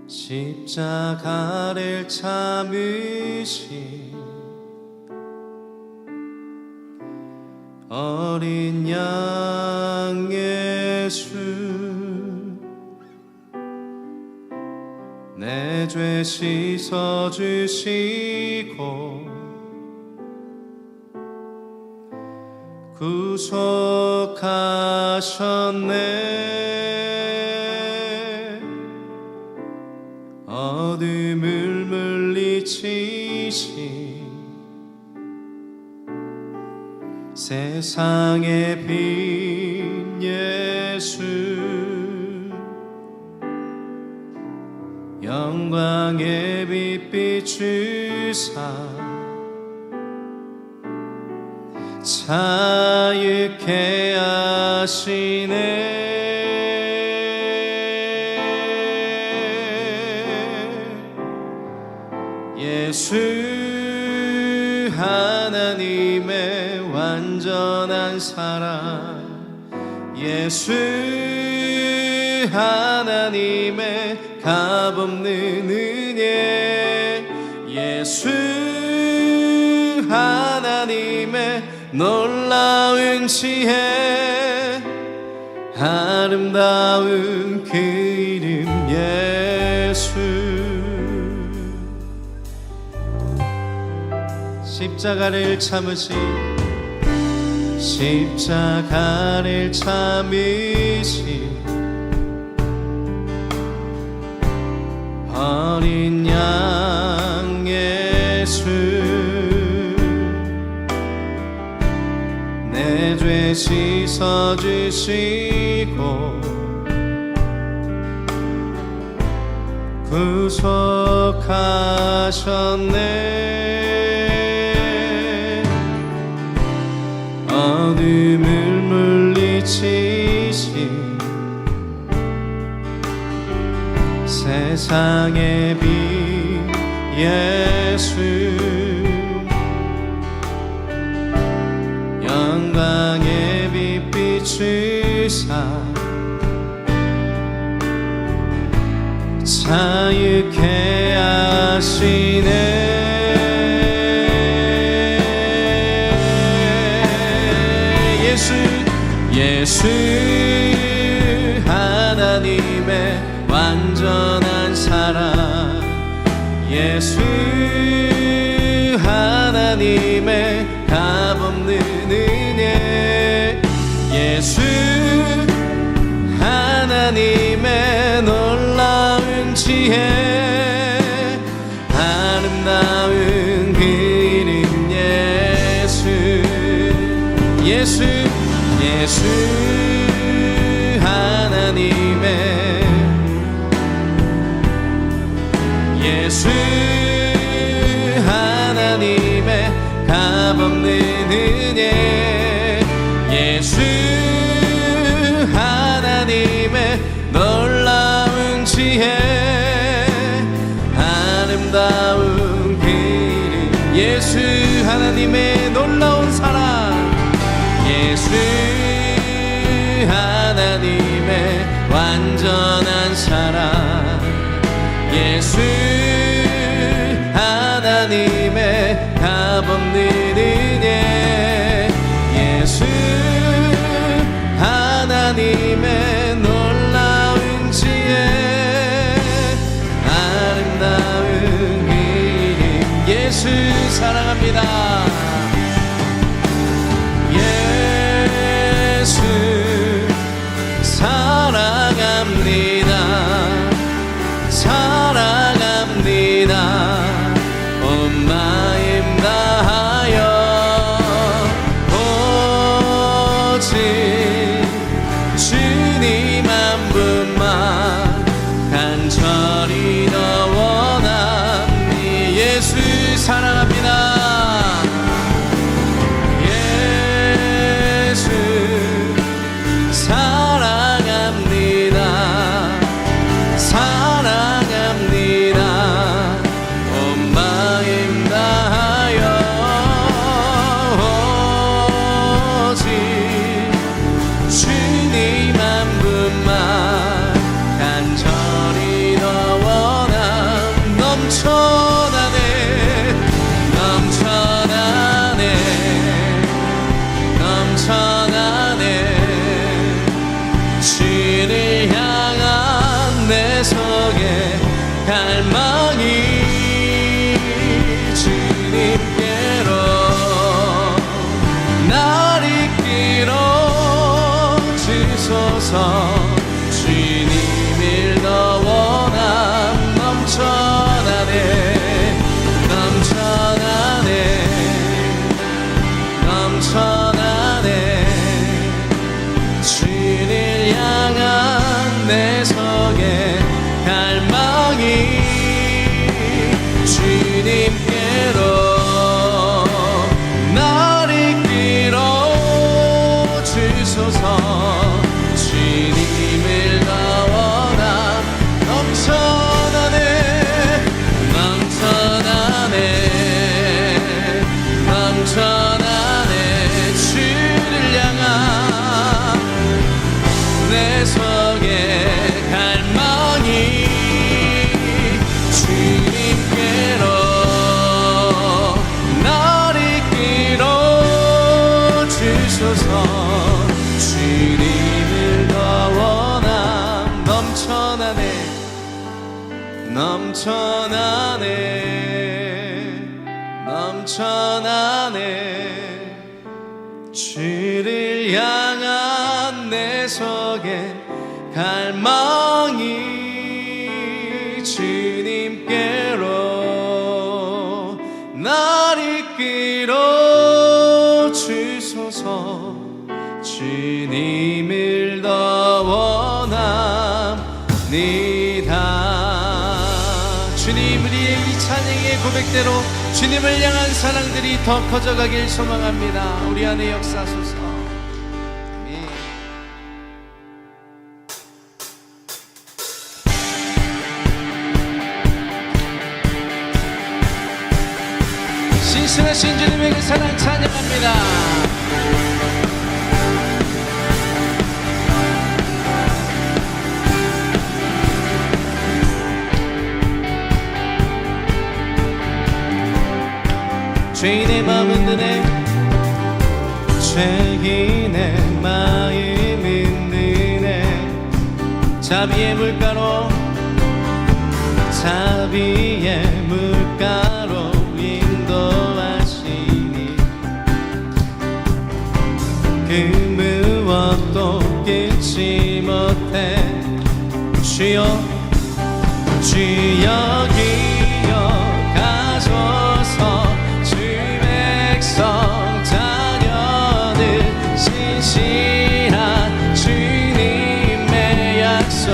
십자가를 참으신 어린 양 예수, 내 죄 씻어주시고 구속하셨네. 어둠을 물리치신 세상의 빛 예수, 영광의 빛 비추사 자유케 하시네. 예수 하나님의 완전한 사랑, 예수 하나님의 값없는 은혜, 예수 하나님의 놀라운 지혜, 아름다운 그 이름 예수. 십자가를 참으신, 십자가를 참으신 어린 양 예수, 내 죄 씻어주시고 구속하셨네. 어둠을 물리치신 세상의 빛 예수, 영광의 빛 비추사 자유케 하시네. 예수 하나님의 완전한 사랑, 예수 하나님의 값없는 은혜, 예수 하나님의 놀라운 지혜, 아름다운 그 이름 예수. 예수 예수 하나님의, 예수 하나님의 값없는 은혜, 예수 하나님의 놀라운 지혜, 아름다운 그 이름 예수 하나님의 놀라운 사랑, 예수 하나님의 완전한 사랑, 예수 하나님의 값없는 은혜, 예수 하나님의 놀라운 지혜, 아름다운 그 이름 예수 사랑합니다. 예수 사랑합니다. 사랑합니다. 온 마음 다하여 속에 갈망이 주님께로 날 이끌어 주소서. 주님을 더 원함 넘쳐나네 넘쳐나네 넘쳐나네. 주를 향한 내 속에 갈망이 주님께로 날 이끌어 주소서. 주님을 더 원함 넘쳐나네 넘쳐나네 넘쳐나네. 주를 향한 내 속에 갈망이 주님께로 날 이끌어 주소서. 주님을 더 원합니다. 주님, 우리의 이 찬양의 고백대로 주님을 향한 사랑들이 더 커져가길 소망합니다. 우리 안에 역사하소서. 아멘. 신실하신 주님의 그 사랑 찬양합니다. 죄인의 마음은 드네 죄인의 마음은 드네. 자비의 물가로 자비의 물가로 인도하시니 그 무엇도 끊지 못해. 주여 주여 기억하소서. 자녀들 신실한 주님의 약속.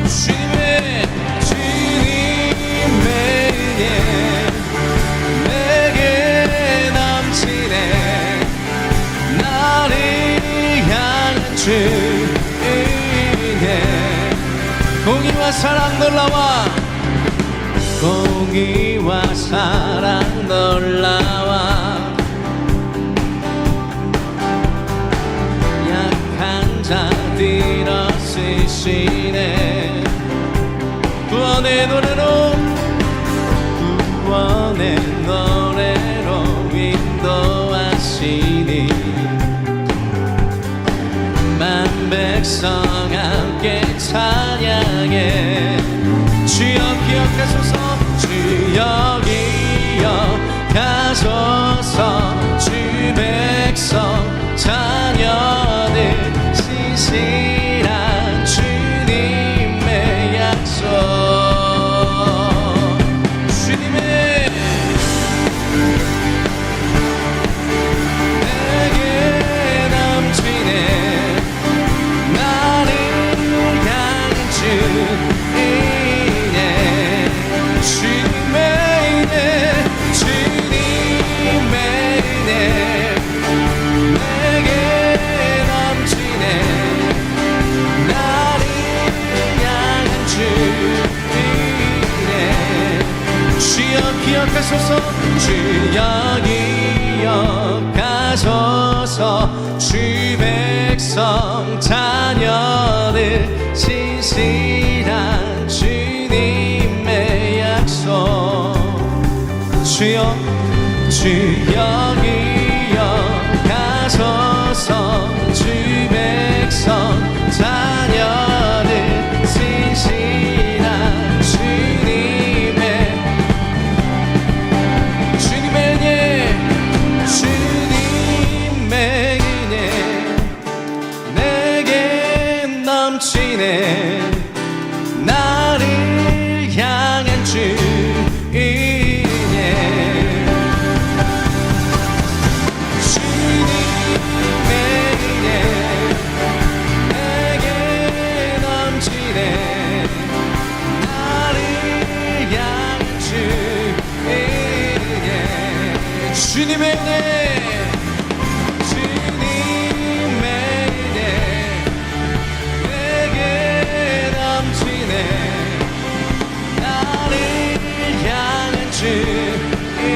주님의 은혜 내게 넘치네. 나를 향한 주 은혜. 공의와 사랑 놀라와 공의와 사랑 놀라와. 약한 자들 없으시네. 구원의 노래로 구원의 노래로 인도하시니 만 백성 함께 찬양해. 주여 기억하소서. 주여 기억하소서. 주 백성 자녀들 신실한 주님의 약속. 주님의 내게 넘치네. 나를 향한 주 기억하소서. 주여 기억하소서. 주 백성 자녀들 신실한 주님의 약속. 주여 주여 기억하소서. 주 백성 자녀들 신실한 주님의 내게 넘치네. 나를 향한 주 은혜. 주님의 은혜 내게 나를 향한 주인의 주님의 은혜 내게 넘치네 나를 향한 주인의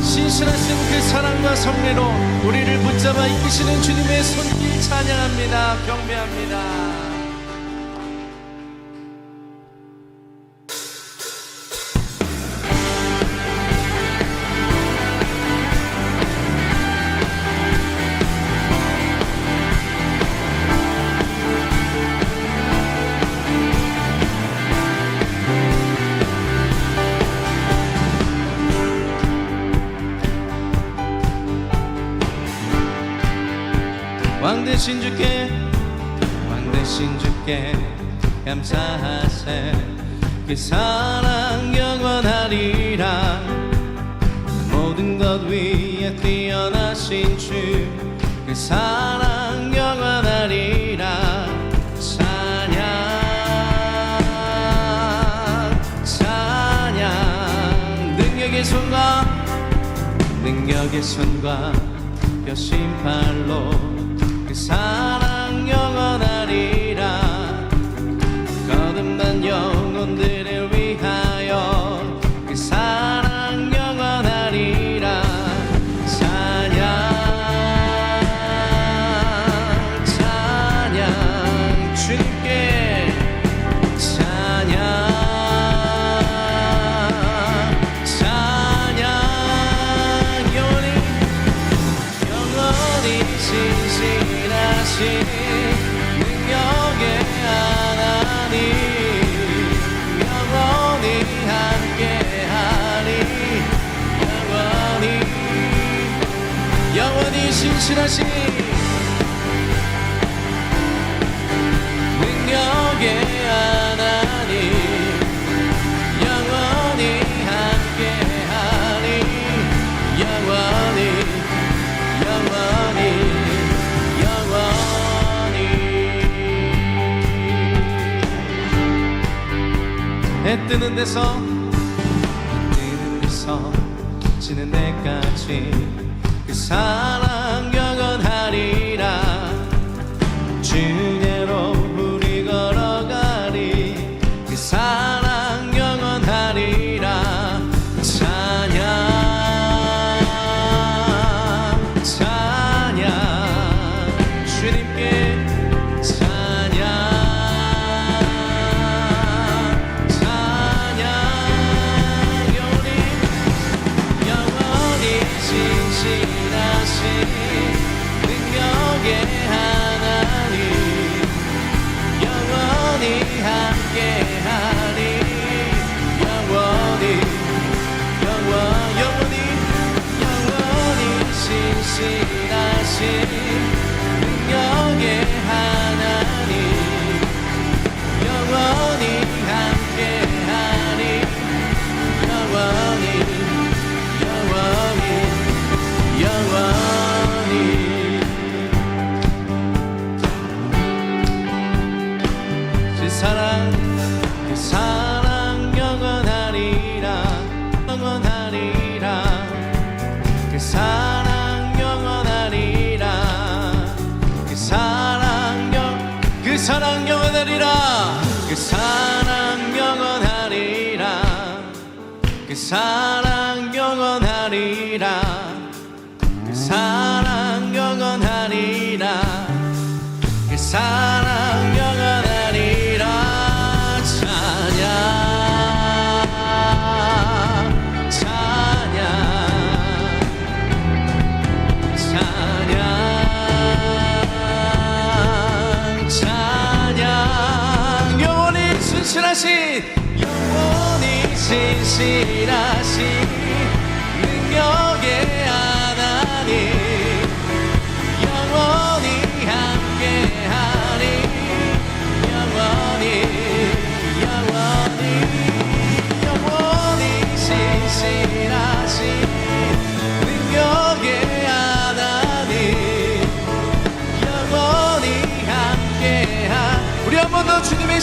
신실하신 그 사랑과 섭리로 우리를 붙잡아 이끄시는 주님의 손길 찬양합니다. 경배합니다. 왕 되신 주께 감사하세 그 사랑 영원하리라 모든 것 위에 뛰어나신 주 그 사랑 영원하리라 찬양 능력의 손과 뼈신 팔로 그 사랑 영원하리라 거듭난 영혼들을 위하여 그 사랑 영원하리라 찬양 주님께 찬양 영원히 신실하신 능력의 하나님 영원히 함께하리 영원히 신실하신 능력의 하나님 영원히 함께하리 영원히 해 뜨는 데서 지는 데까지 그 사랑 영원하리라 주께로 우리 걸어가리 그 사랑 영원하리라 찬양 주님께 능력의 하나님 영원히 함께하리 영원히 신실하신 능력의 하나님 영원히 함께하리 영원히 그 사랑 영원하리라 그 사랑 영원하리라 그 사랑 영원하리라 그 사랑 영원하리라 그 사랑 영원하리라 그 사랑 영원하리라 그 사랑 영원하리라 찬양 영원히 신실하신 능력의 하나님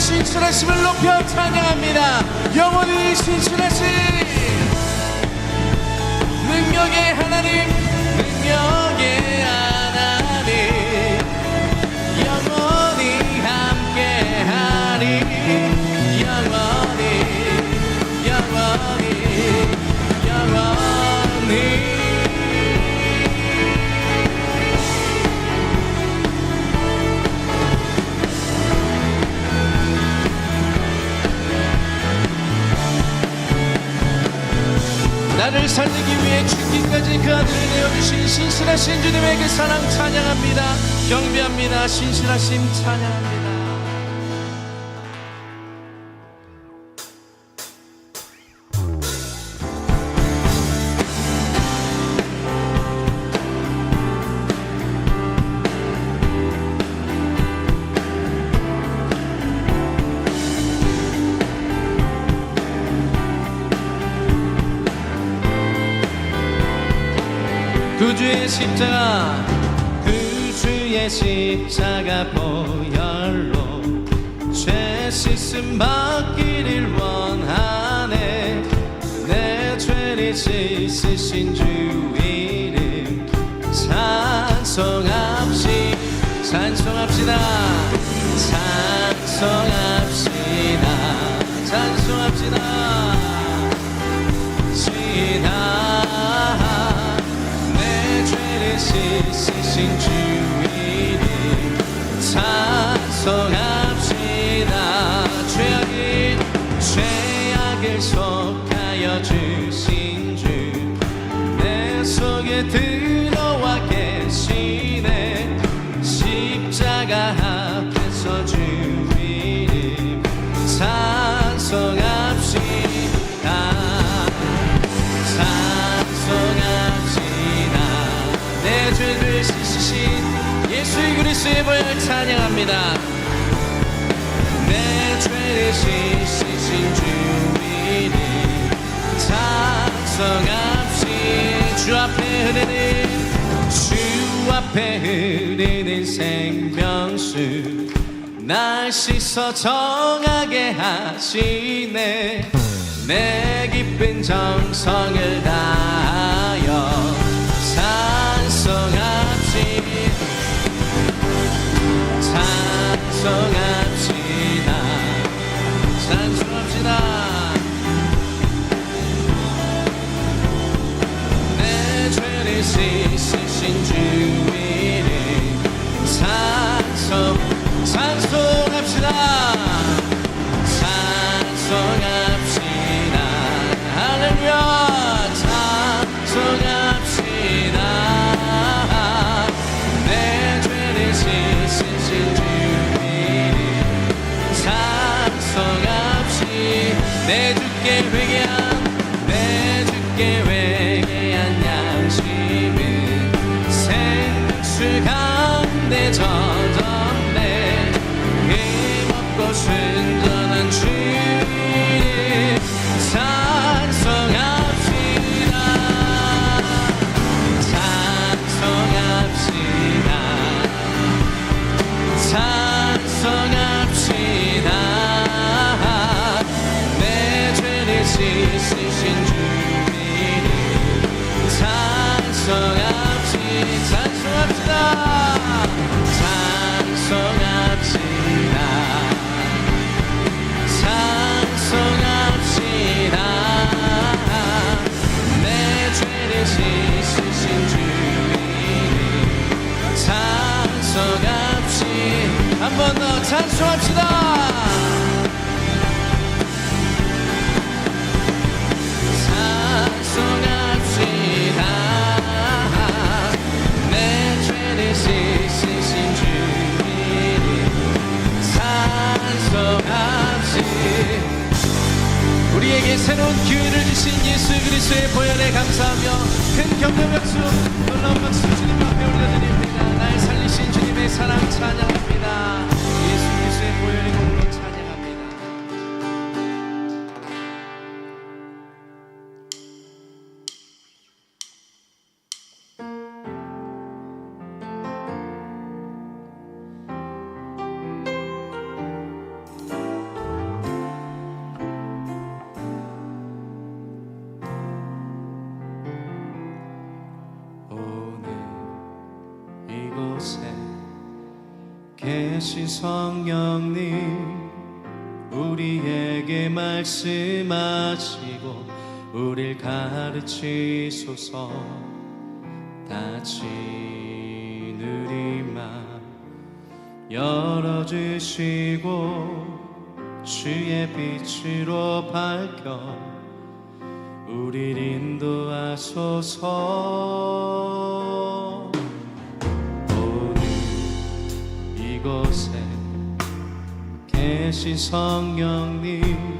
신실하심을 높여 찬양합니다. 영원히 신실하신 능력의 하나님, 능력의 하나님, 영원히 함께하리. 영원히 영원히 영원히. 나를 살리기 위해 죽기까지 그 아들을 내어주신 신실하신 주님의 그 사랑 찬양합니다. 경배합니다. 신실하심 찬양합니다. 구주의 십자가, 구주의 십자가 보혈로 죄 씻음 받기를 원하네. 내 죄를 씻으신 주 이름 찬송합시다. 씻으신 주 이름 찬송합시다. 죄악을 속하여 주신 주 내 속에 들어와 계시네. 십자가 앞에서 주 이름 찬송합시다. 내 죄를 씻으신 예수 그리스도의 보혈 찬양합니다. 내 죄를 씻으신 주 이름 찬송합시. 주 앞에 흐르는 생명수 날 씻어 정하게 하시네. 내 기쁜 정성을 다하여 찬송합시다. 내 죄를 씻으신 주 이름 찬송합시다. 할렐루야. 찬송합시다. 내 죄를 씻으신 주 이름 찬송합시. 내 주께 회개한 양심은 생수 가운데 젖었네. 힘없고 순전한 주 이름 찬송합시다. 내 죄를 씻으신 주 이름 찬송합시다. 내 죄를 씻으신 주 이름 찬송합시. 한 번 더 찬송합시다. 찬송합시다. 내 죄를 씻으신 주 이름 찬송합시. 우리에게 새로운 기회를 주신 예수 그리스도의 보혈에 감사하며 큰 경배 박수, 놀라운 박수 주님 앞에 올려드립니다. 날 살리신 주님의 사랑 찬양합니다. 예수 그리스도의 보혈의 공로 찬양합니다. 이곳에 계신 성령님 우리에게 말씀하시고 우릴 가르치소서. 닫힌 맘 열어주시고 주의 빛으로 밝혀 우릴 인도하소서. 오늘 이곳에 계신 성령님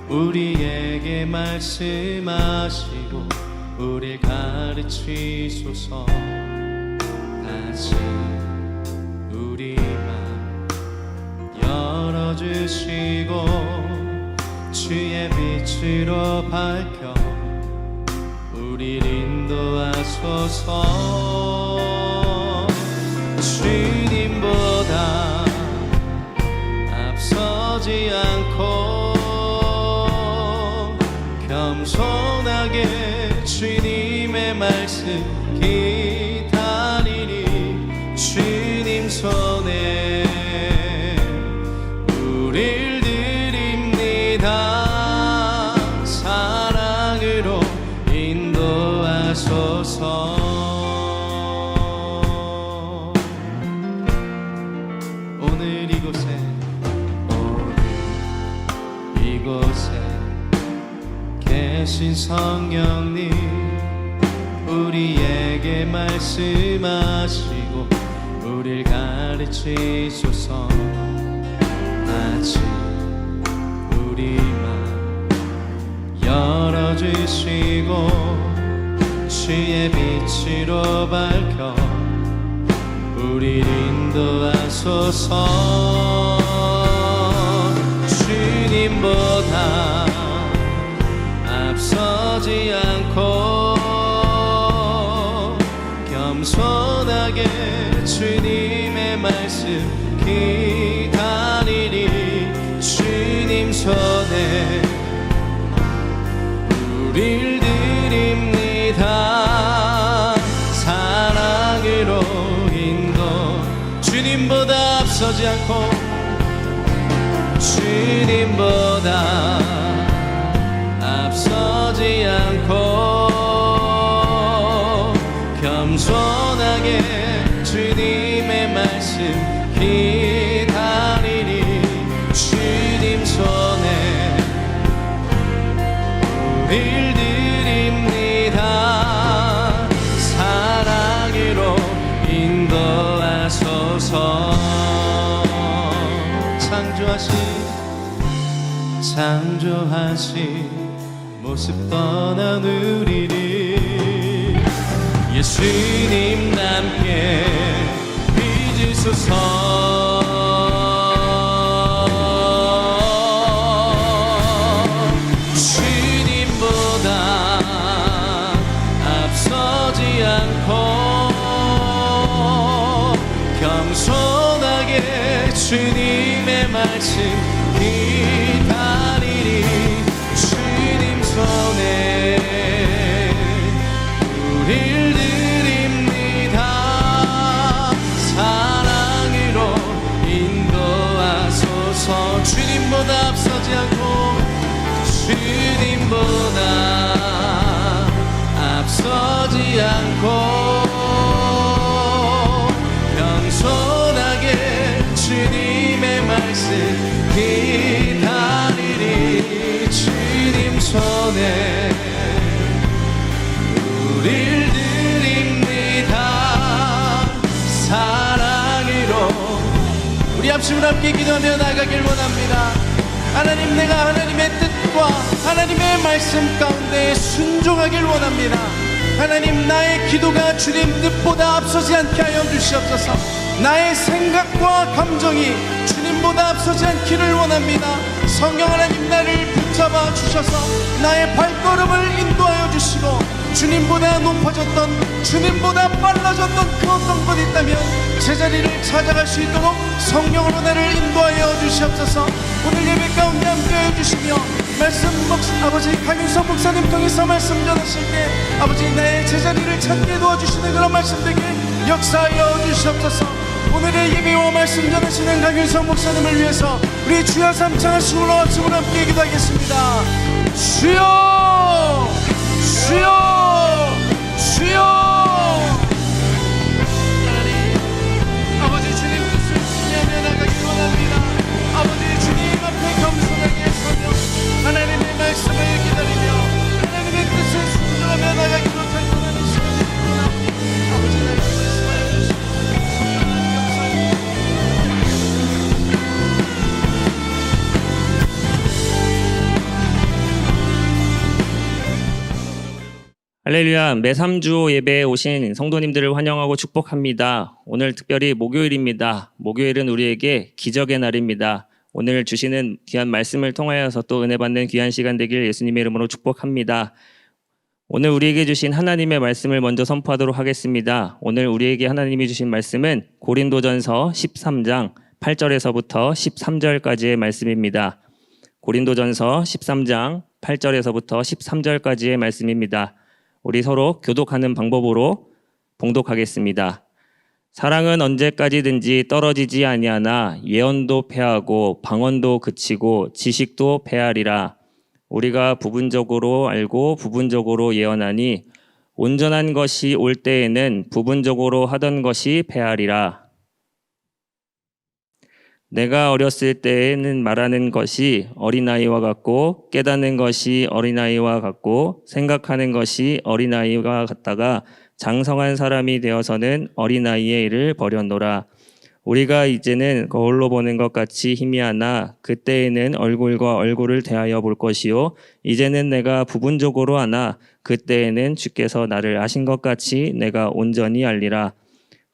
우리에게 말씀하시고 우릴 가르치소서. 다시 우리 맘 열어주시고 주의 빛으로 밝혀 우릴 인도하소서. 주님보다 앞서지 않고 겸손하게 주님의 말씀 기다리니 주님 손에 우릴 드립니다. 사랑으로 인도하소서. 오늘 이곳에 계신 성령님 우리에게 말씀하시고 우릴 가르치소서. 아직 우리 맘 열어주시고 주의 빛으로 밝혀 우릴 인도하소서. 주님보다 앞서지 않고 겸손하게 주님의 말씀 기다리니 주님 손에 우릴 드립니다. 사랑으로 인도 주님보다 앞서지 않고 주님보다 앞서지 않고 겸손하게 주님의 말씀 기다리니 주님 손에 우릴 드립니다. 사랑으로 인도하소서. 창조하신 모습 떠난 우리를 예수님 남게 빚으소서. 주님보다 앞서지 않고 겸손하게 주님의 말씀 기다리니 주님 손에 우릴 드립니다. 사랑으로 인도하소서. 주님보다 앞서지 않고 주님보다 앞서지 않고 겸손하게 주님의 말씀 기다리니 주님 손에 우릴 드립니다. 사랑으로 우리 합심을 함께 기도하며 나가길 원합니다. 하나님, 내가 하나님의 뜻과 하나님의 말씀 가운데 순종하길 원합니다. 하나님, 나의 기도가 주님 뜻보다 앞서지 않게 하여 주시옵소서. 나의 생각과 감정이 주님보다 앞서지 않기를 원합니다. 성령 하나님, 나를 붙잡아 주셔서 나의 발걸음을 인도하여 주시고 주님보다 높아졌던, 주님보다 빨라졌던 그 어떤 것 있다면 제자리를 찾아갈 수 있도록 성령으로 나를 인도하여 주시옵소서. 오늘 예배 가운데 함께하여 주시며 말씀 아버지 강윤석 목사님 통해서 말씀 전하실 때 아버지 나의 제자리를 찾게 도와주시는 그런 말씀 되게 역사하여 주시옵소서. 오늘의 예배와 말씀 전하시는 강윤성 목사님을 위해서 우리 주여 삼창하시고 올라와주고 함께 기도하겠습니다. 주여 주여 주여. 아버지 주님 뜻을 지니하며 나가기 원합니다. 아버지 주님 앞에 겸손하게 서며 하나님의 말씀을 기다리며 하나님의 뜻을 순종하며 나가기 못할 원하는 시간을 원합니다. 아버지 나의 말씀하여 주시옵소서. 할렐루야. 매 3주 예배에 오신 성도님들을 환영하고 축복합니다. 오늘 특별히 목요일입니다. 목요일은 우리에게 기적의 날입니다. 오늘 주시는 귀한 말씀을 통하여서 또 은혜 받는 귀한 시간 되길 예수님의 이름으로 축복합니다. 오늘 우리에게 주신 하나님의 말씀을 먼저 선포하도록 하겠습니다. 오늘 우리에게 하나님이 주신 말씀은 고린도전서 13장 8절에서부터 13절까지의 말씀입니다. 고린도전서 13장 8절에서부터 13절까지의 말씀입니다. 우리 서로 교독하는 방법으로 봉독하겠습니다. 사랑은 언제까지든지 떨어지지 아니하나 예언도 패하고 방언도 그치고 지식도 패하리라. 우리가 부분적으로 알고 부분적으로 예언하니 온전한 것이 올 때에는 부분적으로 하던 것이 패하리라. 내가 어렸을 때에는 말하는 것이 어린아이와 같고 깨닫는 것이 어린아이와 같고 생각하는 것이 어린아이와 같다가 장성한 사람이 되어서는 어린아이의 일을 버렸노라. 우리가 이제는 거울로 보는 것 같이 희미하나 그때에는 얼굴과 얼굴을 대하여 볼 것이요 이제는 내가 부분적으로 하나 그때에는 주께서 나를 아신 것 같이 내가 온전히 알리라.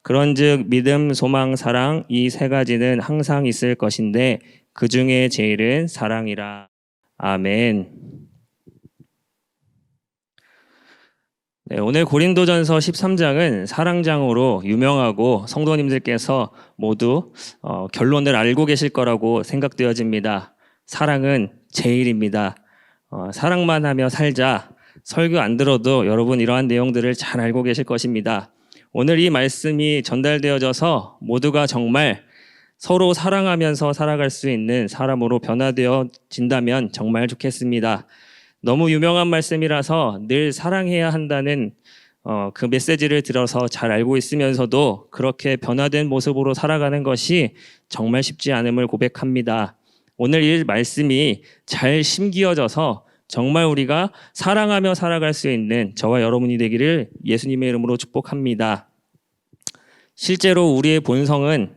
그런즉 믿음, 소망, 사랑 이 세 가지는 항상 있을 것인데 그 중에 제일은 사랑이라. 아멘. 네, 오늘 고린도전서 13장은 사랑장으로 유명하고 성도님들께서 모두 결론을 알고 계실 거라고 생각되어집니다. 사랑은 제일입니다. 사랑만 하며 살자. 설교 안 들어도 여러분 이러한 내용들을 잘 알고 계실 것입니다. 오늘 이 말씀이 전달되어져서 모두가 정말 서로 사랑하면서 살아갈 수 있는 사람으로 변화되어진다면 정말 좋겠습니다. 너무 유명한 말씀이라서 늘 사랑해야 한다는 그 메시지를 들어서 잘 알고 있으면서도 그렇게 변화된 모습으로 살아가는 것이 정말 쉽지 않음을 고백합니다. 오늘 이 말씀이 잘 심기어져서 정말 우리가 사랑하며 살아갈 수 있는 저와 여러분이 되기를 예수님의 이름으로 축복합니다. 실제로 우리의 본성은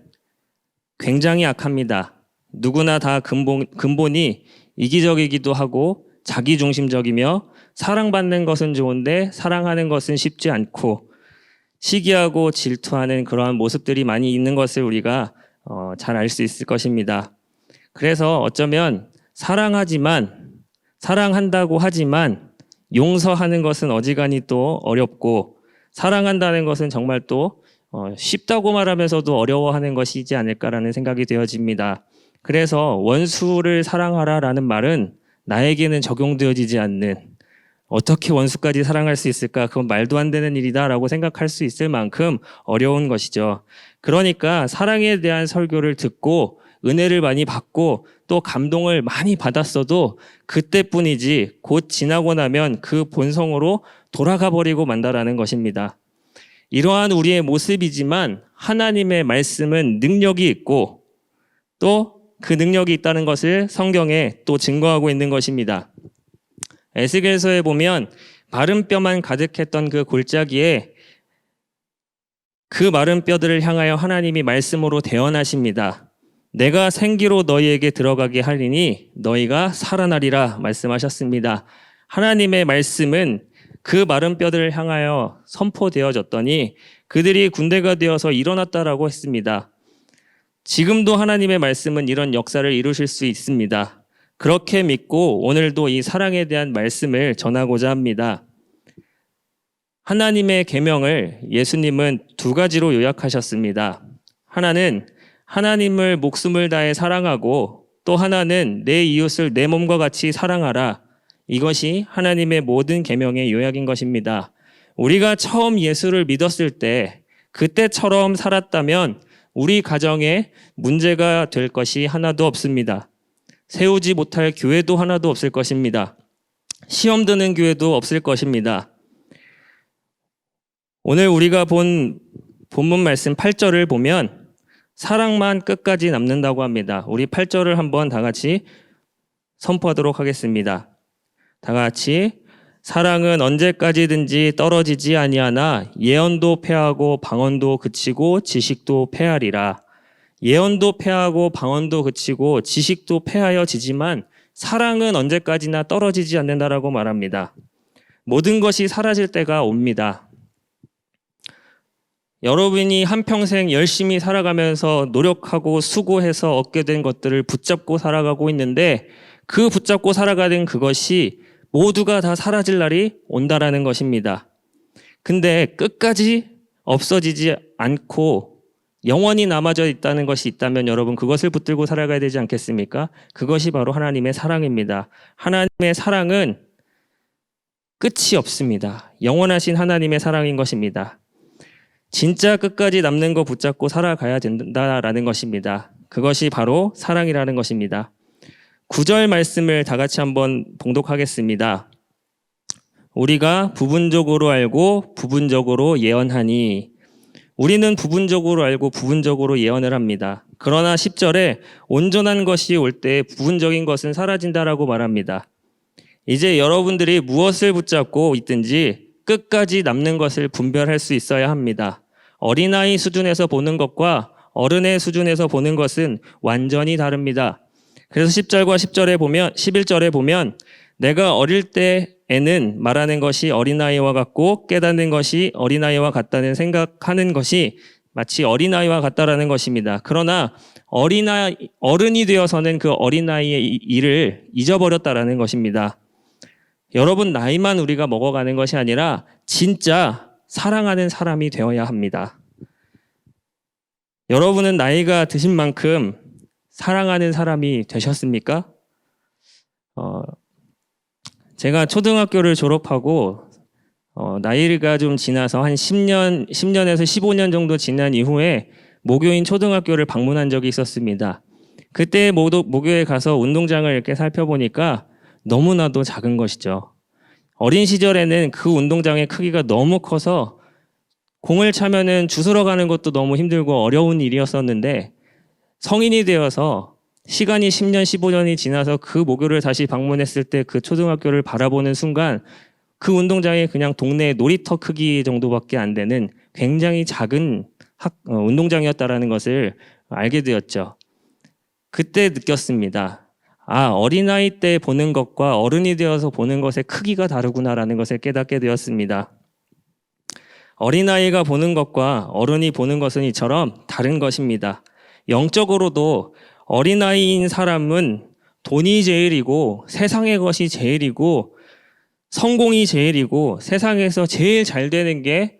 굉장히 악합니다. 누구나 다 근본이 이기적이기도 하고 자기중심적이며 사랑받는 것은 좋은데 사랑하는 것은 쉽지 않고 시기하고 질투하는 그러한 모습들이 많이 있는 것을 우리가 잘 알 수 있을 것입니다. 그래서 어쩌면 사랑한다고 하지만 용서하는 것은 어지간히 또 어렵고 사랑한다는 것은 정말 또 쉽다고 말하면서도 어려워하는 것이지 않을까라는 생각이 되어집니다. 그래서 원수를 사랑하라라는 말은 나에게는 적용되어지지 않는 어떻게 원수까지 사랑할 수 있을까? 그건 말도 안 되는 일이다라고 생각할 수 있을 만큼 어려운 것이죠. 그러니까 사랑에 대한 설교를 듣고 은혜를 많이 받고 또 감동을 많이 받았어도 그때뿐이지 곧 지나고 나면 그 본성으로 돌아가 버리고 만다라는 것입니다. 이러한 우리의 모습이지만 하나님의 말씀은 능력이 있고 또 그 능력이 있다는 것을 성경에 또 증거하고 있는 것입니다. 에스겔서에 보면 마른 뼈만 가득했던 그 골짜기에 그 마른 뼈들을 향하여 하나님이 말씀으로 대언하십니다. 내가 생기로 너희에게 들어가게 하리니 너희가 살아나리라 말씀하셨습니다. 하나님의 말씀은 그 마른 뼈들을 향하여 선포되어졌더니 그들이 군대가 되어서 일어났다라고 했습니다. 지금도 하나님의 말씀은 이런 역사를 이루실 수 있습니다. 그렇게 믿고 오늘도 이 사랑에 대한 말씀을 전하고자 합니다. 하나님의 계명을 예수님은 두 가지로 요약하셨습니다. 하나는 하나님을 목숨을 다해 사랑하고 또 하나는 내 이웃을 내 몸과 같이 사랑하라. 이것이 하나님의 모든 계명의 요약인 것입니다. 우리가 처음 예수를 믿었을 때 그때처럼 살았다면 우리 가정에 문제가 될 것이 하나도 없습니다. 세우지 못할 교회도 하나도 없을 것입니다. 시험 드는 교회도 없을 것입니다. 오늘 우리가 본 본문 말씀 8절을 보면 사랑만 끝까지 남는다고 합니다. 우리 8절을 한번 다 같이 선포하도록 하겠습니다. 다 같이 사랑은 언제까지든지 떨어지지 아니하나 예언도 패하고 방언도 그치고 지식도 패하리라. 예언도 패하고 방언도 그치고 지식도 패하여지지만 사랑은 언제까지나 떨어지지 않는다라고 말합니다. 모든 것이 사라질 때가 옵니다. 여러분이 한평생 열심히 살아가면서 노력하고 수고해서 얻게 된 것들을 붙잡고 살아가고 있는데 그 붙잡고 살아가는 그것이 모두가 다 사라질 날이 온다라는 것입니다. 근데 끝까지 없어지지 않고 영원히 남아져 있다는 것이 있다면 여러분 그것을 붙들고 살아가야 되지 않겠습니까? 그것이 바로 하나님의 사랑입니다. 하나님의 사랑은 끝이 없습니다. 영원하신 하나님의 사랑인 것입니다. 진짜 끝까지 남는 거 붙잡고 살아가야 된다라는 것입니다. 그것이 바로 사랑이라는 것입니다. 9절 말씀을 다 같이 한번 봉독하겠습니다. 우리가 부분적으로 알고 부분적으로 예언하니 우리는 부분적으로 알고 부분적으로 예언을 합니다. 그러나 10절에 온전한 것이 올 때 부분적인 것은 사라진다라고 말합니다. 이제 여러분들이 무엇을 붙잡고 있든지 끝까지 남는 것을 분별할 수 있어야 합니다. 어린아이 수준에서 보는 것과 어른의 수준에서 보는 것은 완전히 다릅니다. 그래서 10절과 11절에 보면 내가 어릴 때에는 말하는 것이 어린아이와 같고 깨닫는 것이 어린아이와 같다는 생각하는 것이 마치 어린아이와 같다라는 것입니다. 그러나 어른이 되어서는 그 어린아이의 일을 잊어버렸다라는 것입니다. 여러분 나이만 우리가 먹어가는 것이 아니라 진짜 사랑하는 사람이 되어야 합니다. 여러분은 나이가 드신 만큼 사랑하는 사람이 되셨습니까? 제가 초등학교를 졸업하고 나이가 좀 지나서 한 10년에서 15년 정도 지난 이후에 모교인 초등학교를 방문한 적이 있었습니다. 그때 모교에 가서 운동장을 이렇게 살펴보니까 너무나도 작은 것이죠. 어린 시절에는 그 운동장의 크기가 너무 커서 공을 차면은 주스러 가는 것도 너무 힘들고 어려운 일이었었는데 성인이 되어서 시간이 10년, 15년이 지나서 그 모교를 다시 방문했을 때 그 초등학교를 바라보는 순간 그 운동장이 그냥 동네 놀이터 크기 정도밖에 안 되는 굉장히 작은 운동장이었다라는 것을 알게 되었죠. 그때 느꼈습니다. 아, 어린아이 때 보는 것과 어른이 되어서 보는 것의 크기가 다르구나라는 것을 깨닫게 되었습니다. 어린아이가 보는 것과 어른이 보는 것은 이처럼 다른 것입니다. 영적으로도 어린아이인 사람은 돈이 제일이고 세상의 것이 제일이고 성공이 제일이고 세상에서 제일 잘 되는 게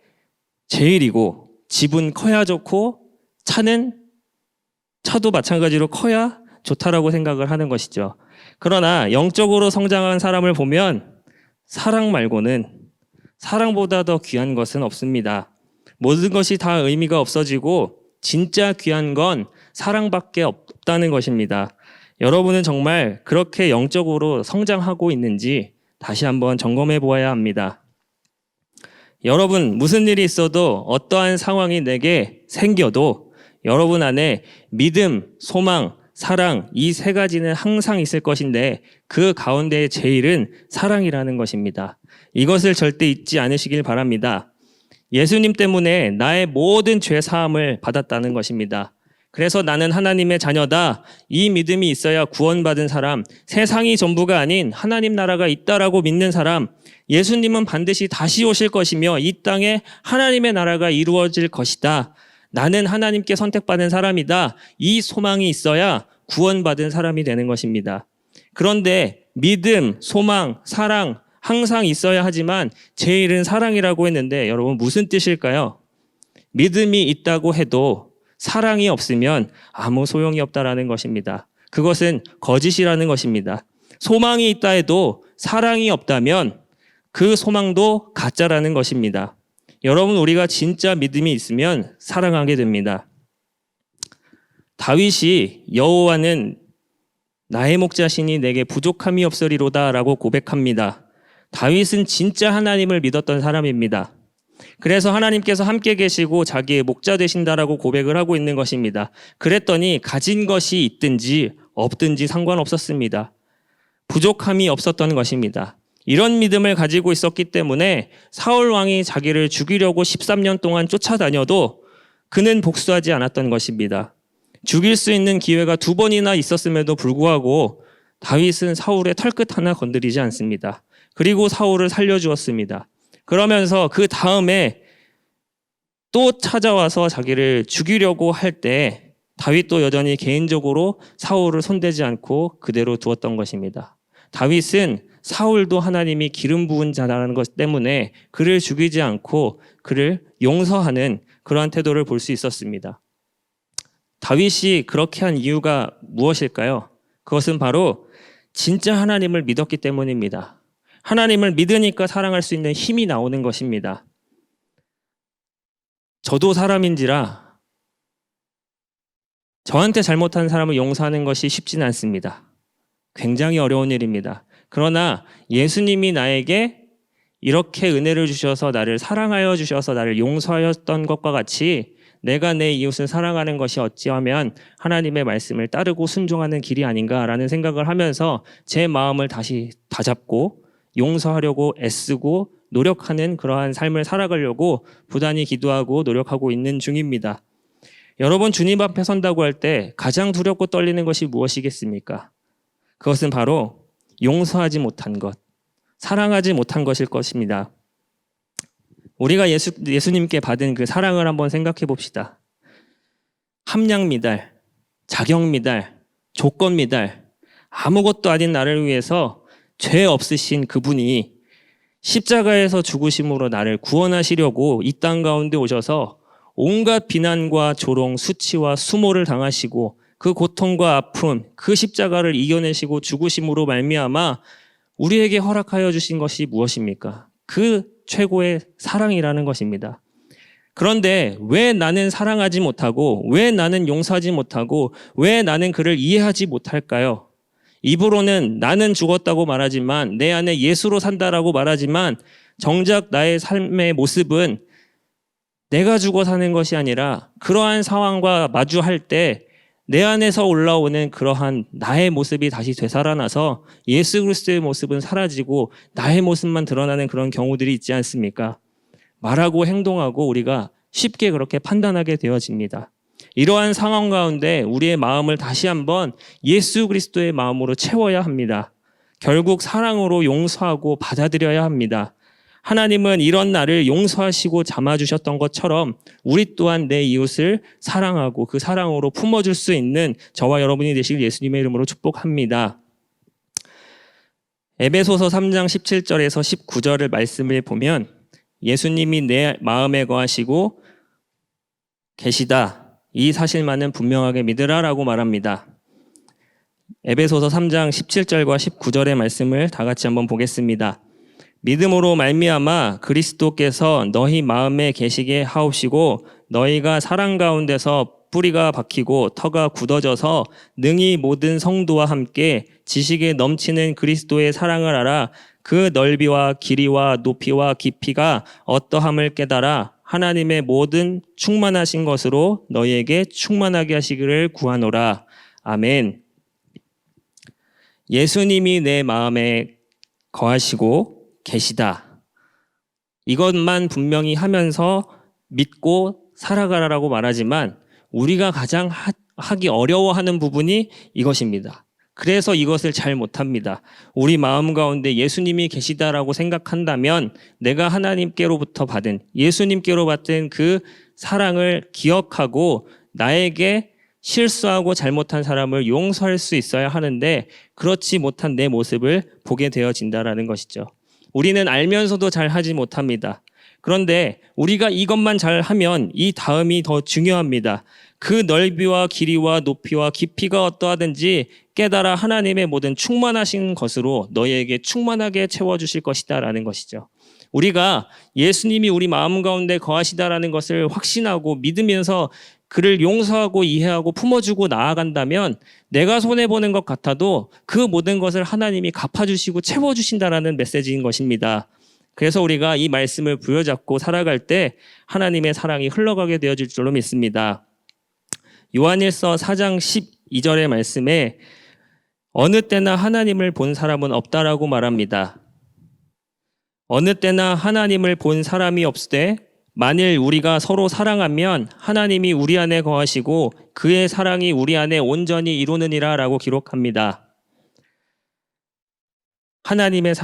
제일이고 집은 커야 좋고 차도 마찬가지로 커야 좋다라고 생각을 하는 것이죠. 그러나 영적으로 성장한 사람을 보면 사랑 말고는 사랑보다 더 귀한 것은 없습니다. 모든 것이 다 의미가 없어지고 진짜 귀한 건 사랑밖에 없다는 것입니다. 여러분은 정말 그렇게 영적으로 성장하고 있는지 다시 한번 점검해 보아야 합니다. 여러분, 무슨 일이 있어도 어떠한 상황이 내게 생겨도 여러분 안에 믿음, 소망, 사랑 이 세 가지는 항상 있을 것인데 그 가운데 제일은 사랑이라는 것입니다. 이것을 절대 잊지 않으시길 바랍니다. 예수님 때문에 나의 모든 죄 사함을 받았다는 것입니다. 그래서 나는 하나님의 자녀다. 이 믿음이 있어야 구원받은 사람, 세상이 전부가 아닌 하나님 나라가 있다라고 믿는 사람, 예수님은 반드시 다시 오실 것이며 이 땅에 하나님의 나라가 이루어질 것이다. 나는 하나님께 선택받은 사람이다. 이 소망이 있어야 구원받은 사람이 되는 것입니다. 그런데 믿음, 소망, 사랑 항상 있어야 하지만 제일은 사랑이라고 했는데 여러분 무슨 뜻일까요? 믿음이 있다고 해도 사랑이 없으면 아무 소용이 없다라는 것입니다. 그것은 거짓이라는 것입니다. 소망이 있다 해도 사랑이 없다면 그 소망도 가짜라는 것입니다. 여러분, 우리가 진짜 믿음이 있으면 사랑하게 됩니다. 다윗이 여호와는 나의 목자시니 내게 부족함이 없으리로다 라고 고백합니다. 다윗은 진짜 하나님을 믿었던 사람입니다. 그래서 하나님께서 함께 계시고 자기의 목자 되신다라고 고백을 하고 있는 것입니다. 그랬더니 가진 것이 있든지 없든지 상관없었습니다. 부족함이 없었던 것입니다. 이런 믿음을 가지고 있었기 때문에 사울 왕이 자기를 죽이려고 13년 동안 쫓아다녀도 그는 복수하지 않았던 것입니다. 죽일 수 있는 기회가 2번이나 있었음에도 불구하고 다윗은 사울의 털끝 하나 건드리지 않습니다. 그리고 사울을 살려주었습니다. 그러면서 그 다음에 또 찾아와서 자기를 죽이려고 할 때 다윗도 여전히 개인적으로 사울을 손대지 않고 그대로 두었던 것입니다. 다윗은 사울도 하나님이 기름 부은 자라는 것 때문에 그를 죽이지 않고 그를 용서하는 그러한 태도를 볼 수 있었습니다. 다윗이 그렇게 한 이유가 무엇일까요? 그것은 바로 진짜 하나님을 믿었기 때문입니다. 하나님을 믿으니까 사랑할 수 있는 힘이 나오는 것입니다. 저도 사람인지라 저한테 잘못한 사람을 용서하는 것이 쉽지는 않습니다. 굉장히 어려운 일입니다. 그러나 예수님이 나에게 이렇게 은혜를 주셔서 나를 사랑하여 주셔서 나를 용서하였던 것과 같이 내가 내 이웃을 사랑하는 것이 어찌하면 하나님의 말씀을 따르고 순종하는 길이 아닌가라는 생각을 하면서 제 마음을 다시 다잡고 용서하려고 애쓰고 노력하는 그러한 삶을 살아가려고 부단히 기도하고 노력하고 있는 중입니다. 여러분, 주님 앞에 선다고 할 때 가장 두렵고 떨리는 것이 무엇이겠습니까? 그것은 바로 용서하지 못한 것, 사랑하지 못한 것일 것입니다. 우리가 예수님께 받은 그 사랑을 한번 생각해 봅시다. 함량 미달, 자격 미달, 조건 미달, 아무것도 아닌 나를 위해서 죄 없으신 그분이 십자가에서 죽으심으로 나를 구원하시려고 이 땅 가운데 오셔서 온갖 비난과 조롱, 수치와 수모를 당하시고 그 고통과 아픔, 그 십자가를 이겨내시고 죽으심으로 말미암아 우리에게 허락하여 주신 것이 무엇입니까? 그 최고의 사랑이라는 것입니다. 그런데 왜 나는 사랑하지 못하고, 왜 나는 용서하지 못하고, 왜 나는 그를 이해하지 못할까요? 입으로는 나는 죽었다고 말하지만, 내 안에 예수로 산다라고 말하지만 정작 나의 삶의 모습은 내가 죽어 사는 것이 아니라 그러한 상황과 마주할 때 내 안에서 올라오는 그러한 나의 모습이 다시 되살아나서 예수 그리스도의 모습은 사라지고 나의 모습만 드러나는 그런 경우들이 있지 않습니까? 말하고 행동하고 우리가 쉽게 그렇게 판단하게 되어집니다. 이러한 상황 가운데 우리의 마음을 다시 한번 예수 그리스도의 마음으로 채워야 합니다. 결국 사랑으로 용서하고 받아들여야 합니다. 하나님은 이런 나를 용서하시고 참아주셨던 것처럼 우리 또한 내 이웃을 사랑하고 그 사랑으로 품어줄 수 있는 저와 여러분이 되실 예수님의 이름으로 축복합니다. 에베소서 3장 17절에서 19절의 말씀을 보면 예수님이 내 마음에 거하시고 계시다. 이 사실만은 분명하게 믿으라라고 말합니다. 에베소서 3장 17절과 19절의 말씀을 다 같이 한번 보겠습니다. 믿음으로 말미암아 그리스도께서 너희 마음에 계시게 하옵시고 너희가 사랑 가운데서 뿌리가 박히고 터가 굳어져서 능히 모든 성도와 함께 지식에 넘치는 그리스도의 사랑을 알아 그 넓이와 길이와 높이와 깊이가 어떠함을 깨달아 하나님의 모든 충만하신 것으로 너희에게 충만하게 하시기를 구하노라. 아멘. 예수님이 내 마음에 거하시고 계시다. 이것만 분명히 하면서 믿고 살아가라라고 말하지만 우리가 가장 하기 어려워하는 부분이 이것입니다. 그래서 이것을 잘 못합니다. 우리 마음 가운데 예수님이 계시다라고 생각한다면 내가 하나님께로부터 받은 예수님께로 받은 그 사랑을 기억하고 나에게 실수하고 잘못한 사람을 용서할 수 있어야 하는데 그렇지 못한 내 모습을 보게 되어진다라는 것이죠. 우리는 알면서도 잘 하지 못합니다. 그런데 우리가 이것만 잘 하면 이 다음이 더 중요합니다. 그 넓이와 길이와 높이와 깊이가 어떠하든지 깨달아 하나님의 모든 충만하신 것으로 너희에게 충만하게 채워주실 것이다 라는 것이죠. 우리가 예수님이 우리 마음 가운데 거하시다라는 것을 확신하고 믿으면서 그를 용서하고 이해하고 품어주고 나아간다면 내가 손해보는 것 같아도 그 모든 것을 하나님이 갚아주시고 채워주신다라는 메시지인 것입니다. 그래서 우리가 이 말씀을 부여잡고 살아갈 때 하나님의 사랑이 흘러가게 되어질 줄로 믿습니다. 요한일서 4장 12절의 말씀에 어느 때나 하나님을 본 사람은 없다라고 말합니다. 어느 때나 하나님을 본 사람이 없으되 만일 우리가 서로 사랑하면 하나님이 우리 안에 거하시고 그의 사랑이 우리 안에 온전히 이루느니라 라고 기록합니다. 하나님을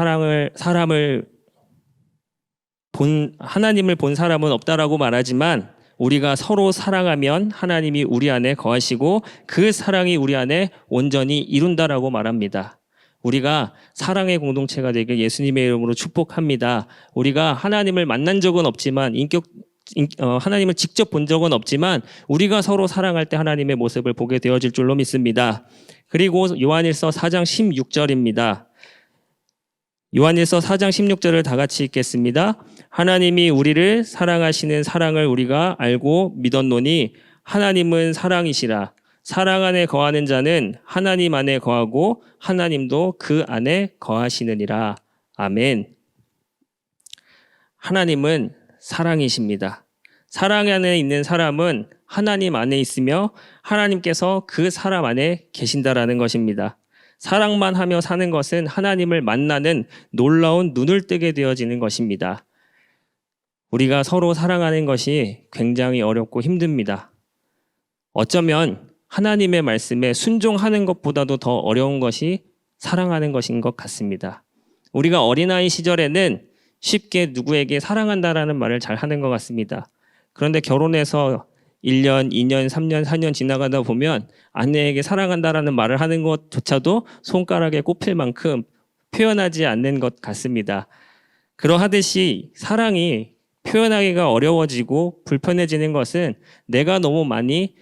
본 사람은 없다라고 말하지만 우리가 서로 사랑하면 하나님이 우리 안에 거하시고 그 사랑이 우리 안에 온전히 이룬다라고 말합니다. 우리가 사랑의 공동체가 되길 예수님의 이름으로 축복합니다. 우리가 하나님을 만난 적은 없지만 하나님을 직접 본 적은 없지만 우리가 서로 사랑할 때 하나님의 모습을 보게 되어질 줄로 믿습니다. 그리고 요한일서 4장 16절입니다. 요한일서 4장 16절을 다 같이 읽겠습니다. 하나님이 우리를 사랑하시는 사랑을 우리가 알고 믿었노니 하나님은 사랑이시라. 사랑 안에 거하는 자는 하나님 안에 거하고 하나님도 그 안에 거하시느니라. 아멘. 하나님은 사랑이십니다. 사랑 안에 있는 사람은 하나님 안에 있으며 하나님께서 그 사람 안에 계신다라는 것입니다. 사랑만 하며 사는 것은 하나님을 만나는 놀라운 눈을 뜨게 되어지는 것입니다. 우리가 서로 사랑하는 것이 굉장히 어렵고 힘듭니다. 어쩌면 하나님의 말씀에 순종하는 것보다도 더 어려운 것이 사랑하는 것인 것 같습니다. 우리가 어린아이 시절에는 쉽게 누구에게 사랑한다라는 말을 잘 하는 것 같습니다. 그런데 결혼해서 1년, 2년, 3년, 4년 지나가다 보면 아내에게 사랑한다라는 말을 하는 것조차도 손가락에 꼽힐 만큼 표현하지 않는 것 같습니다. 그러하듯이 사랑이 표현하기가 어려워지고 불편해지는 것은 내가 너무 많이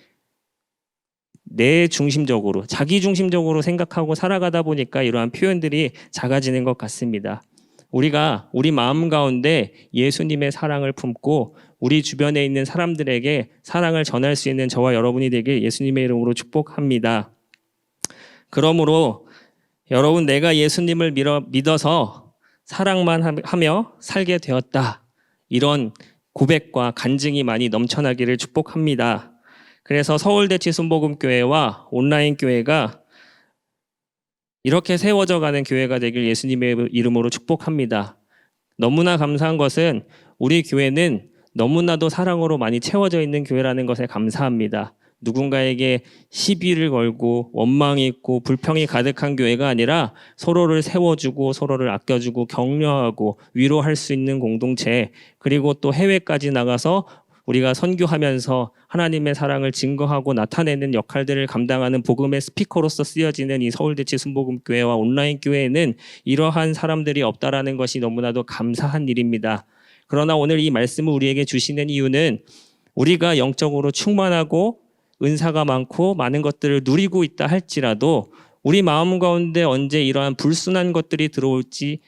내 중심적으로, 자기 중심적으로 생각하고 살아가다 보니까 이러한 표현들이 작아지는 것 같습니다. 우리가 우리 마음 가운데 예수님의 사랑을 품고 우리 주변에 있는 사람들에게 사랑을 전할 수 있는 저와 여러분이 되길 예수님의 이름으로 축복합니다. 그러므로 여러분, 내가 예수님을 믿어서 사랑만 하며 살게 되었다. 이런 고백과 간증이 많이 넘쳐나기를 축복합니다. 그래서 서울대치 순복음교회와 온라인 교회가 이렇게 세워져 가는 교회가 되길 예수님의 이름으로 축복합니다. 너무나 감사한 것은 우리 교회는 너무나도 사랑으로 많이 채워져 있는 교회라는 것에 감사합니다. 누군가에게 시비를 걸고 원망이 있고 불평이 가득한 교회가 아니라 서로를 세워주고 서로를 아껴주고 격려하고 위로할 수 있는 공동체, 그리고 또 해외까지 나가서 우리가 선교하면서 하나님의 사랑을 증거하고 나타내는 역할들을 감당하는 복음의 스피커로서 쓰여지는 이 서울대치 순복음교회와 온라인 교회에는 이러한 사람들이 없다라는 것이 너무나도 감사한 일입니다. 그러나 오늘 이 말씀을 우리에게 주시는 이유는 우리가 영적으로 충만하고 은사가 많고 많은 것들을 누리고 있다 할지라도 우리 마음 가운데 언제 이러한 불순한 것들이 들어올지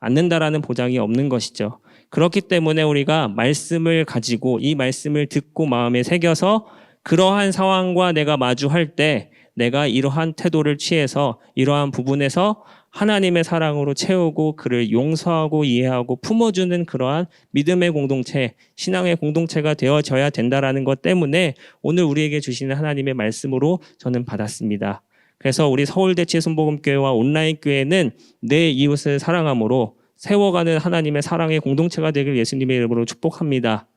않는다라는 보장이 없는 것이죠. 그렇기 때문에 우리가 말씀을 가지고 이 말씀을 듣고 마음에 새겨서 그러한 상황과 내가 마주할 때 내가 이러한 태도를 취해서 이러한 부분에서 하나님의 사랑으로 채우고 그를 용서하고 이해하고 품어주는 그러한 믿음의 공동체, 신앙의 공동체가 되어져야 된다라는 것 때문에 오늘 우리에게 주시는 하나님의 말씀으로 저는 받았습니다. 그래서 우리 서울대치 순복음교회와 온라인 교회는 내 이웃을 사랑함으로 세워가는 하나님의 사랑의 공동체가 되길 예수님의 이름으로 축복합니다.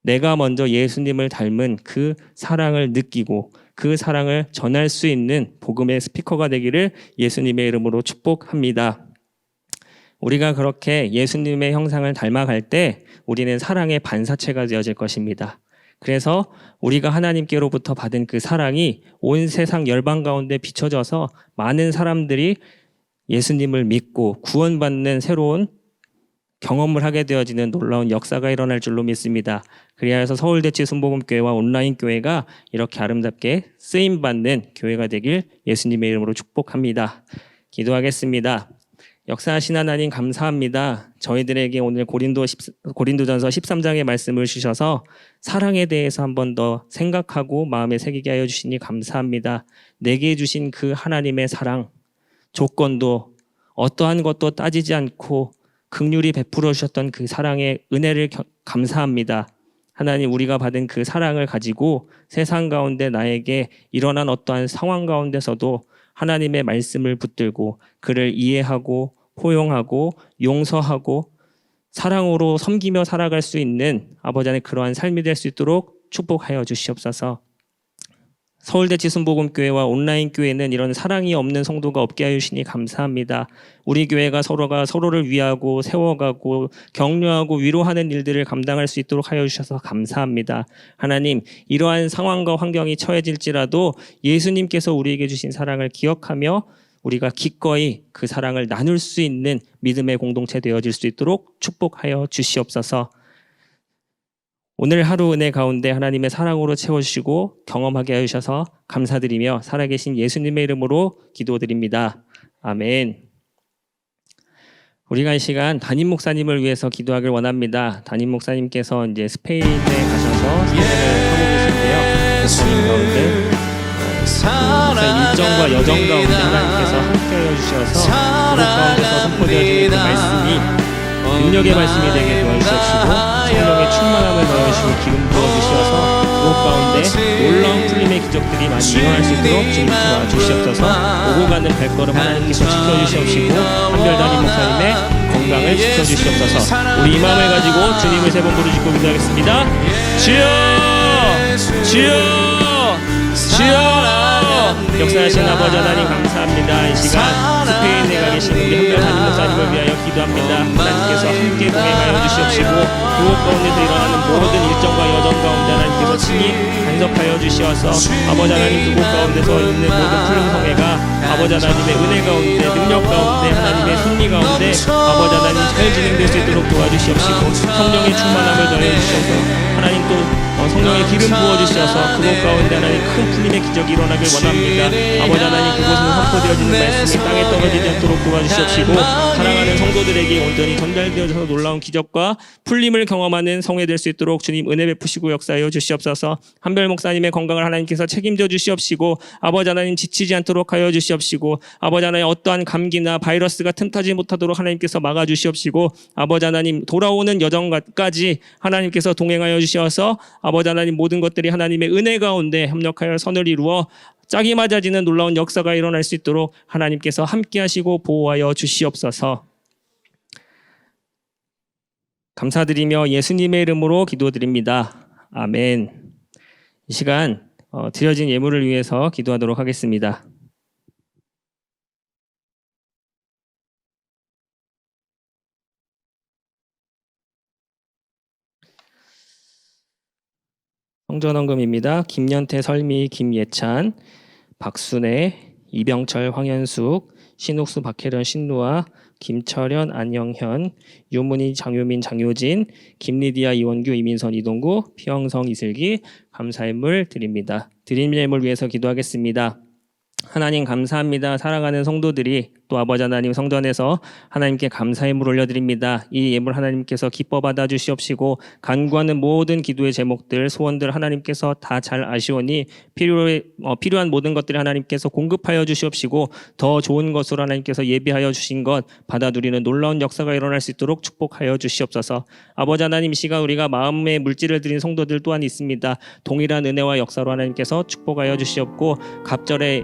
내가 먼저 예수님을 닮은 그 사랑을 느끼고 그 사랑을 전할 수 있는 복음의 스피커가 되기를 예수님의 이름으로 축복합니다. 우리가 그렇게 예수님의 형상을 닮아갈 때 우리는 사랑의 반사체가 되어질 것입니다. 그래서 우리가 하나님께로부터 받은 그 사랑이 온 세상 열방 가운데 비춰져서 많은 사람들이 예수님을 믿고 구원받는 새로운 경험을 하게 되어지는 놀라운 역사가 일어날 줄로 믿습니다. 그리하여서 서울대치 순복음교회와 온라인 교회가 이렇게 아름답게 쓰임받는 교회가 되길 예수님의 이름으로 축복합니다. 기도하겠습니다. 역사하신 하나님 감사합니다. 저희들에게 오늘 고린도전서 13장의 말씀을 주셔서 사랑에 대해서 한 번 더 생각하고 마음에 새기게 하여 주시니 감사합니다. 내게 주신 그 하나님의 사랑, 조건도 어떠한 것도 따지지 않고 긍휼히 베풀어 주셨던 그 사랑의 은혜를 감사합니다. 하나님, 우리가 받은 그 사랑을 가지고 세상 가운데 나에게 일어난 어떠한 상황 가운데서도 하나님의 말씀을 붙들고 그를 이해하고 포용하고 용서하고 사랑으로 섬기며 살아갈 수 있는 아버지 안에 그러한 삶이 될 수 있도록 축복하여 주시옵소서. 서울대 지순복음교회와 온라인 교회는 이런 사랑이 없는 성도가 없게 하여 주시니 감사합니다. 우리 교회가 서로가 서로를 위하고 세워가고 격려하고 위로하는 일들을 감당할 수 있도록 하여 주셔서 감사합니다. 하나님, 이러한 상황과 환경이 처해질지라도 예수님께서 우리에게 주신 사랑을 기억하며 우리가 기꺼이 그 사랑을 나눌 수 있는 믿음의 공동체 되어질 수 있도록 축복하여 주시옵소서. 오늘 하루 은혜 가운데 하나님의 사랑으로 채워주시고 경험하게 하셔서 감사드리며 살아계신 예수님의 이름으로 기도드립니다. 아멘. 우리가 이 시간 담임 목사님을 위해서 기도하길 원합니다. 담임 목사님께서 이제 스페인에 가셔서 사역을 하고 계신데요. 목사님 가운데 목사 일정과 여정 가운데 하나님께서 함께하여 주셔서 그곳 가운데서 선포되어지는 그 말씀이 능력의 말씀이 되게 도와주시옵시고 성령의 충만함을 더하시고 기름 부어주시어서 그곳 가운데 놀라운 풀림의 기적들이 많이 일어날 수 있도록 주님 도와주시옵소서. 오고 가는 발걸음 하나님께서 지켜주시옵시고 한별 담임 목사님의 건강을 지켜주시옵소서. 우리 이 마음을 가지고 주님을 세 번 부르짖고 기도하겠습니다. 주여! 주여! 주여! 역사하신 아버지 하나님 감사합니다. 이 시간 스페인에 가 계신 우리 한별 담임 목사님을 위하여 기도합니다. 하나님께서 함께 동행하여 주시옵시고 그곳 가운데서 일어나는 모든 일정과 여정 가운데 하나님께서 친히 간섭하여 주시어서 아버지 하나님 그곳 가운데서 있는 모든 푸른성회가 아버지 하나님의 은혜 가운데 능력 가운데 하나님의 승리 가운데 아버지 하나님 잘 진행될 수 있도록 도와주시옵시고 성령의 충만함을 더해 주셔서 하나님 또 성령의 기름 부어주셔서 그곳 가운데 하나님 큰 풀림의 기적이 일어나길 원합니다. 아버지 하나님 그곳에서 선포되어지는 말씀이 땅에 떨어지지 않도록 도와주시옵시고 사랑하는 성도들에게 온전히 전달되어져서 놀라운 기적과 풀림을 경험하는 성회 될 수 있도록 주님 은혜 베푸시고 역사하여 주시옵소서. 한별 목사님의 건강을 하나님께서 책임져 주시옵시고 아버지 하나님 지치지 않도록 하여 주시옵시고 아버지 하나님 어떠한 감기나 바이러스가 틈타지 못하도록 하나님께서 막아 주시옵시고 아버지 하나님 돌아오는 여정까지 하나님께서 동행하여 주시어서 아버지 하나님 모든 것들이 하나님의 은혜 가운데 협력하여 선을 이루어 짝이 맞아지는 놀라운 역사가 일어날 수 있도록 하나님께서 함께 하시고 보호하여 주시옵소서. 감사드리며 예수님의 이름으로 기도드립니다. 아멘. 이 시간 드려진 예물을 위해서 기도하도록 하겠습니다. 성전헌금입니다. 김연태, 설미, 김예찬, 박순애, 이병철, 황현숙, 신옥수, 박혜련, 신누아, 김철현, 안영현, 유문희, 장효민, 장효진, 김리디아, 이원규, 이민선, 이동구, 피영성, 이슬기 감사의물 드립니다. 드린 예물 위해서 기도하겠습니다. 하나님 감사합니다. 사랑하는 성도들이 또 아버지 하나님 성전에서 하나님께 감사의 물 올려드립니다. 이 예물 하나님께서 기뻐 받아 주시옵시고 간구하는 모든 기도의 제목들 소원들 하나님께서 다 잘 아시오니 필요한 모든 것들을 하나님께서 공급하여 주시옵시고 더 좋은 것으로 하나님께서 예비하여 주신 것 받아 누리는 놀라운 역사가 일어날 수 있도록 축복하여 주시옵소서. 아버지 하나님 이 시간 우리가 마음의 물질을 드린 성도들 또한 있습니다. 동일한 은혜와 역사로 하나님께서 축복하여 주시옵고 갑절에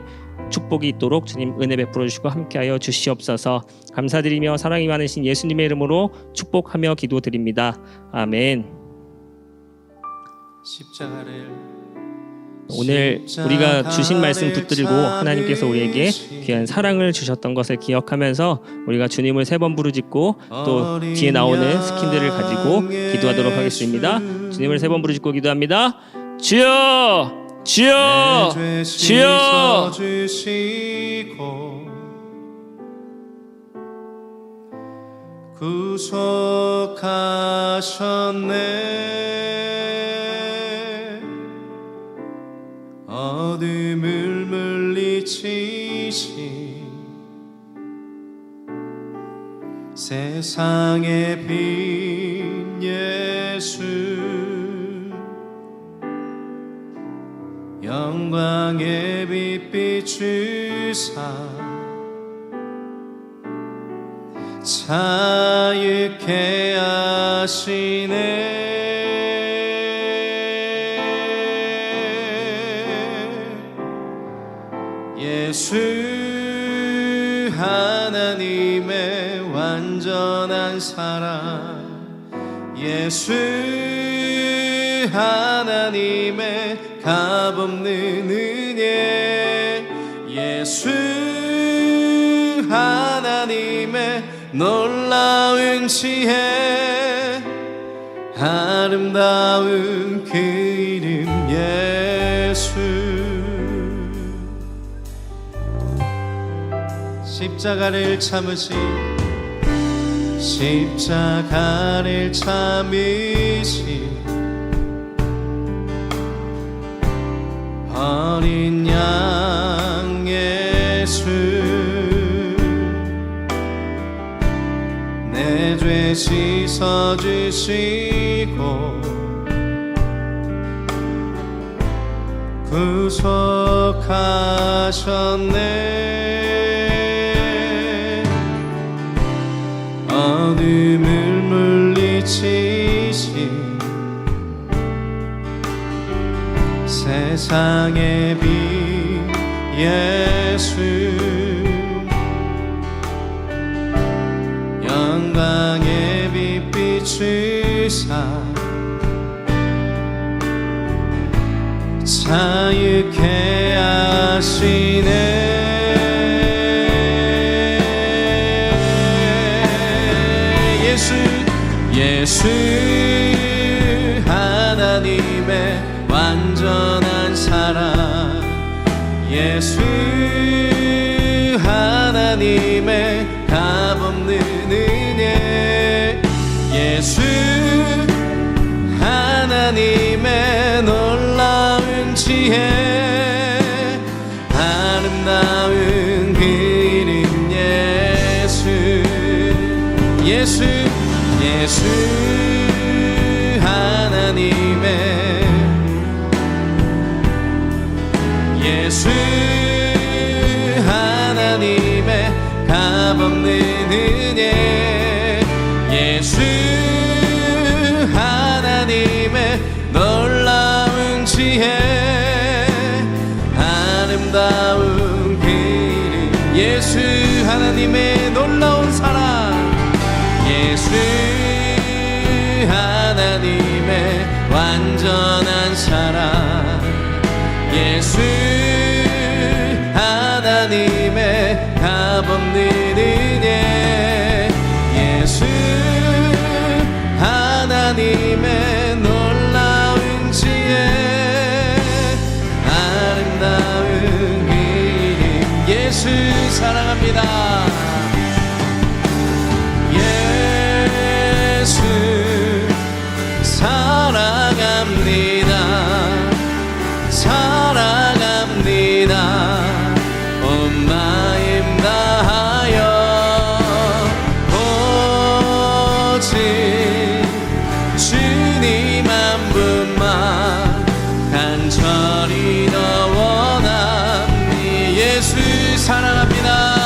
축복이 있도록 주님 은혜 베풀어 주시고 함께하여 주시옵소서. 감사드리며 사랑이 많으신 예수님의 이름으로 축복하며 기도드립니다. 아멘. 오늘 우리가 주신 말씀 붙들고 하나님께서 우리에게 귀한 사랑을 주셨던 것을 기억하면서 우리가 주님을 3번 부르짖고 또 뒤에 나오는 스킨들을 가지고 기도하도록 하겠습니다. 주님을 3번 부르짖고 기도합니다. 주여! 주여! 주여! 구속하셨네. 어둠을 물리치신 세상의 빛 예수 영광의 빛 비추사 자유케 하시네 예수 하나님의 완전한 사랑 예수 하나님의 값없는 은혜 예수 하나님의 놀라운 지혜 아름다운 그 이름 예수 십자가를 참으신 십자가를 참으신 어린 양 예수 내 죄 씻어주시고 구속하셨네 어둠을 물리치신 세상의 빛 예수 영광의 빛 비추사 자유케 하시네 예수 하나님의 완전한 사랑 예수 하나님의 값없는 은혜 예수 하나님의 놀라운 지혜 아름다운 그 이름 예수 하나님의 예수 하나님의 값없는 은혜 예수 하나님의 놀라운 지혜 아름다운 그 이름 예수 하나님의 놀라운 사랑 예수 하나님의 완전한 사랑 예수 하나님의 값없는 은혜 예수 하나님의 놀라운 지혜 아름다운 이름 예수 사랑합니다 예수 사랑합니다 사랑합니다 온 마음 다하여 오직 주님 한 분만 간절히 더 원합니다 예수 사랑합니다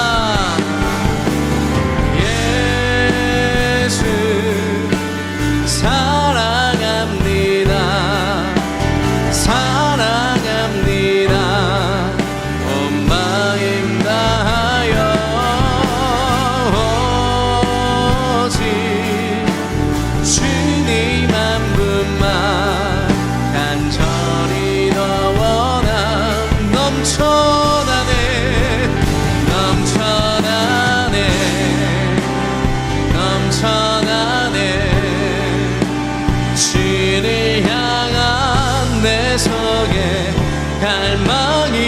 갈망이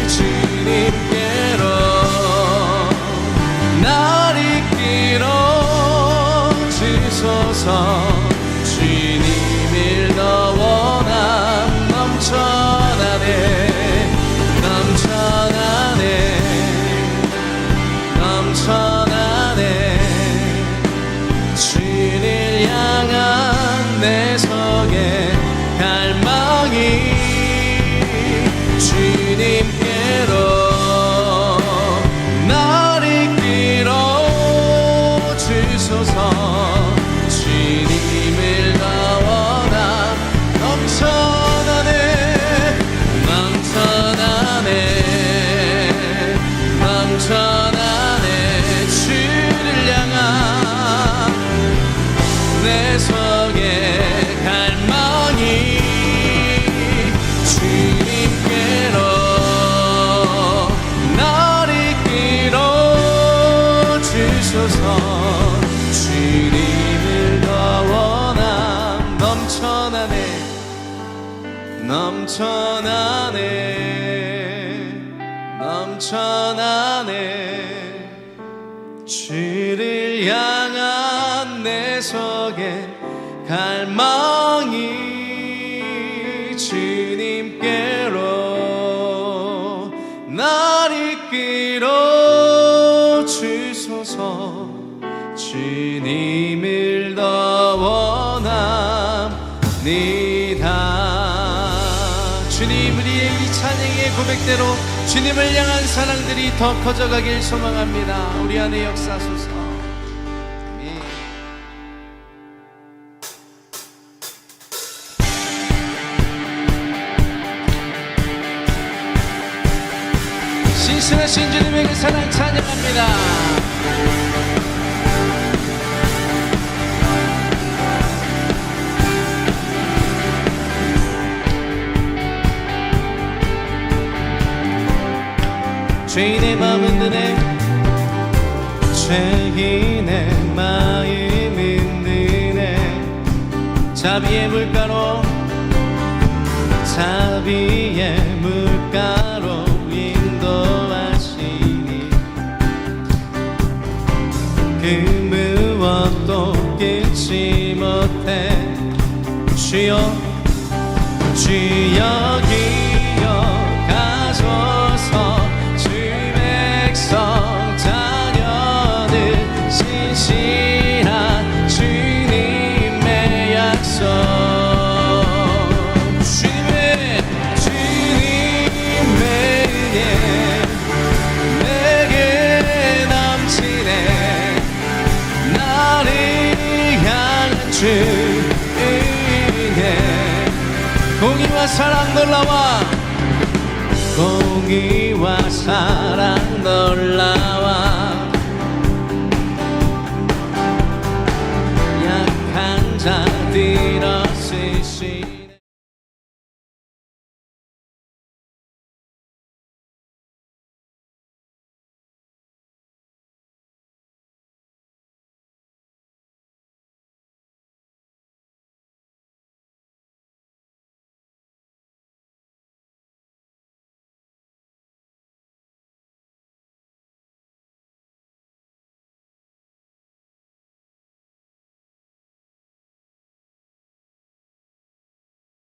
주님께로 날 이끌어 주소서 주님을 더 원함 넘쳐나네 넘쳐나네 넘쳐나네 넘쳐나네 주를 향한 내 속에 갈망이 주님께로 날 이끌어 주소서 주님을 더 원합니다. 주님, 우리의 이 찬양의 고백대로 주님을 향한 사랑들이 더 커져가길 소망합니다. 우리 안에 역사소서. 아멘. 신실하신 주님의 그 사랑 찬양합니다. 죄인의 마음은 드네 죄인의 마음은 드네 자비의 물가로 인도하시니 그 무엇도 끊지 못해 주여 기억하소서 자녀들 신실한 주님의 약속 주님의 은혜 내게 넘치네 나를 향한 주 은혜 공의와 사랑 놀라와 공의와 사랑 놀라와